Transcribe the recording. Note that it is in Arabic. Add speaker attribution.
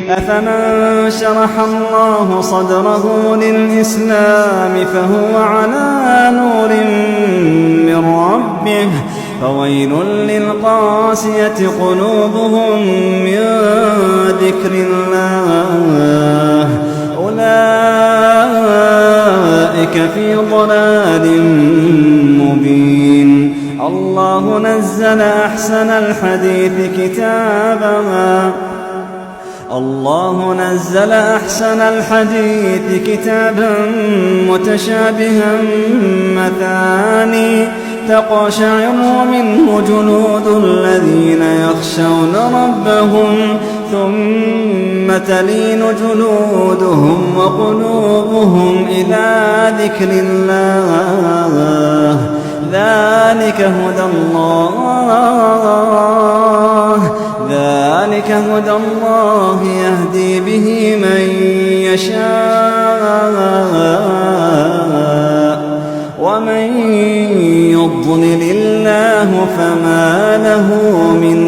Speaker 1: أفمن شرح الله صدره للإسلام فهو على نور من ربه فويل للقاسية قلوبهم من ذكر الله أولئك في ضلال مبين. الله نزل أحسن الحديث كتابا متشابها مثاني تقشعر منه جلود الذين يخشون ربهم ثم تلين جلودهم وقلوبهم إلى ذكر الله ذلك هدى الله يهدي به من يشاء ومن يضلل الله فما له من